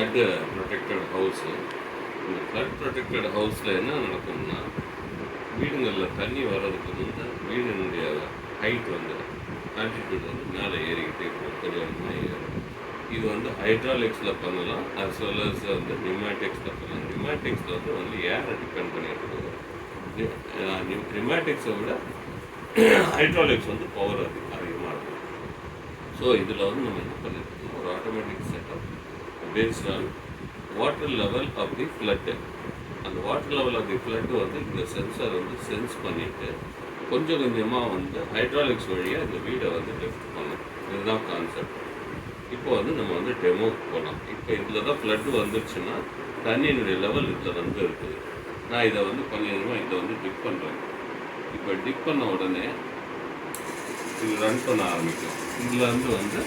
Flood protected house. இந்த flood protected ஹவுஸில் என்ன நடக்கும்னா, வீடுங்களில் தண்ணி வர்றதுக்கு வந்து வீடினுடைய ஹைட் வந்து ஆல்டிடியூட் வந்து மேலே ஏறிக்கிட்டே இருக்கும், கொஞ்சமாக ஏறும். இது வந்து ஹைட்ராலிக்ஸில் பண்ணலாம், அஸ் வெல் அஸ் வந்து நியூமேட்டிக்ஸில் பண்ணலாம். நியூமேட்டிக்ஸில் வந்து ஏரை டிபெண்ட் பண்ணிட்டு நியூமேட்டிக்ஸை விட ஹைட்ராலிக்ஸ் வந்து பவர் அதிகமாக இருக்கும். ஸோ இதில் வந்து நம்ம என்ன பண்ணியிருக்கோம், ஒரு automatic setup based on water level of the flood. அந்த water level of the flood வந்து இந்த சென்சார் வந்து சென்ஸ் பண்ணிவிட்டு கொஞ்சம் கொஞ்சமாக வந்து ஹைட்ராலிக்ஸ் வழியாக இந்த வீடை வந்து லிஃப்ட் பண்ணும். இதுதான் கான்செப்ட். இப்போ வந்து நம்ம வந்து டெமோக்கு போகலாம். இப்போ இதில் தான் ஃப்ளட்டு வந்துருச்சுன்னா தண்ணியினுடைய லெவல் இதில் வந்து இருக்குது. நான் இதை வந்து கொஞ்சம் கொஞ்சமாக இதை வந்து டிப் பண்ணுறேன். இப்போ டிப் பண்ண உடனே இது ரன் பண்ண ஆரம்பிக்கும். இதுலேருந்து வந்து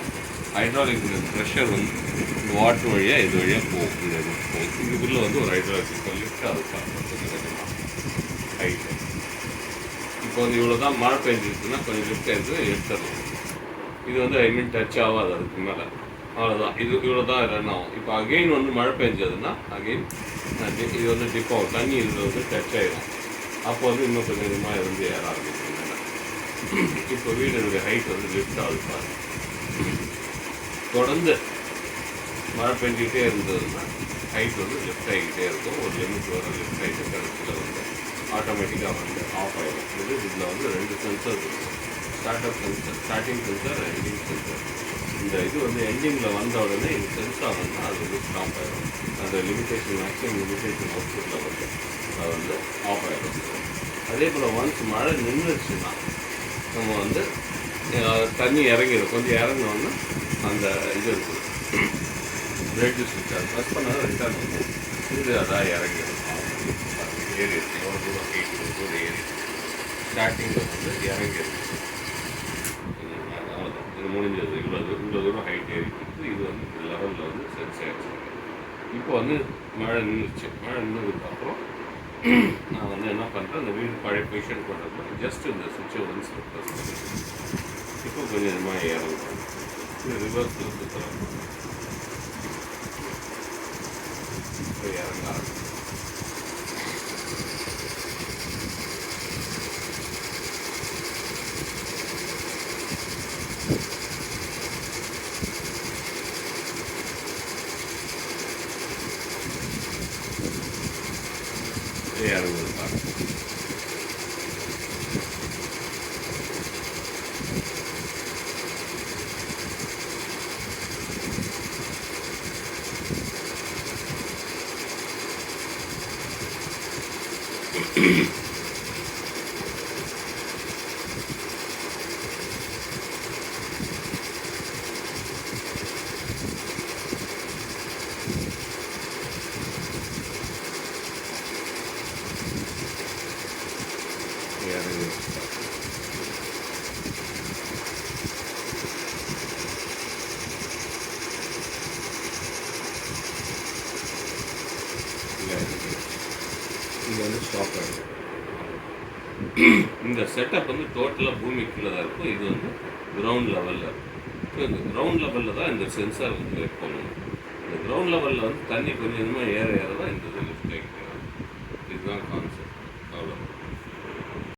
ஹைட்ராலிக் ப்ரெஷர் வந்து இந்த வாட்டர் வழியாக இது வழியாக போகும். இந்த இது போகும். இதுக்குள்ளே வந்து ஒரு ஹைட்ராலிக் இப்போ லிஃப்ட் ஆகுது கொஞ்சம் கொஞ்சமாக ஹைட்டு. இப்போ வந்து இவ்வளோ தான் மழை பெஞ்சிருச்சுன்னா கொஞ்சம் லிஃப்ட் ஆகிடுது, எடுத்துடலாம். இது வந்து டச் ஆகாது அதுக்கு மேலே, அவ்வளோதான். இது இவ்வளோ தான் ரன் ஆகும். இப்போ அகெயின் வந்து மழை பெஞ்சதுன்னா அகெயின் இது வந்து டிப் ஆகும், தண்ணி இதில் வந்து டச் ஆகிடும். அப்போ வந்து இன்னும் கொஞ்சம் கொஞ்சமாக வந்து ஏற ஆரம்பிக்கும். இப்போ வீடுடைய ஹைட் வந்து லிஃப்ட் ஆகுது பாருங்க. தொடர்ந்து மழை பெஞ்சிக்கிட்டே இருந்ததுன்னா ஹைட் வந்து லிஃப்ட் ஆகிக்கிட்டே இருக்கும். ஒரு லிமிட் வர லிஃப்ட் ஆகிட்டு கடைசியில் வந்து ஆட்டோமேட்டிக்காக வந்து ஆஃப் ஆகிடும். இதில் வந்து 2 சென்சர் இருக்கும், ஸ்டார்டிங் சென்சார், எண்டிங் சென்சார். இந்த இது வந்து எண்டிங்கில் வந்த உடனே இது சென்ஸ் ஆகும்னா அது வந்து ஸ்டாப் ஆகிடும். அந்த லிமிட்டேஷன் மேக்ஸிமம் லிமிட்டேஷன் அவுட்புட்டில் வந்து அது வந்து ஆஃப் ஆகிடும். அதே போல் ஒன்ஸ் மழை நின்றுச்சுன்னா நம்ம வந்து தண்ணி இறங்கிடும். கொஞ்சம் இறங்கினோன்னா அந்த இது இருக்குது பிரெட் ஸ்விட்ச், அது ப்ரெஸ் பண்ணால் ரிட்டர்ன் வந்து இது அதான் இறங்கிடும். ஏறி இருக்கு, எவ்வளோ தூரம் ஹீட் தூரம் ஏறி ஸ்டார்டிங்கில் வந்து இறங்கிடுச்சு. அவ்வளோதான், இது முடிஞ்சது. இவ்வளோ தூரம் ஹைட் ஏறிட்டு இது வந்து லெவலில் வந்து சென்ஸ் ஆகிடுச்சு. இப்போ வந்து மழை நின்றுச்சு. மழை நின்றதுக்கப்புறம் நான் வந்து என்ன பண்ணுறேன், அந்த வீடு பழைய பொசிஷன் பண்ணுறப்ப ஜஸ்ட் இந்த சுவிட்சை வந்து ப்ரெஸ் பண்ணி இப்போ கொஞ்சம் கொஞ்சமாக இறங்குறோம். இது ரிவர்ஸில் சுற்றுறோம். இப்போ இறங்க ஆரம்பிச்சு இறங்குது பாருங்க. இது வந்து ஸ்டாப் ஆகிடும். இந்த செட்டப் வந்து டோட்டலாக பூமி கீழே தான் இருக்கும். இது வந்து கிரவுண்ட் லெவலில் இருக்கும். ஸோ இந்த கிரவுண்ட் லெவலில் தான் இந்த சென்சார் வந்து கலெக்ட் பண்ணணும். இந்த கிரவுண்ட் லெவலில் வந்து தண்ணி கொஞ்சம் கொஞ்சமாக ஏற ஏற தான் இந்த இது லிஃப்ட் ஆகிட்டு. இதுதான் கான்செப்ட். அவ்வளோ.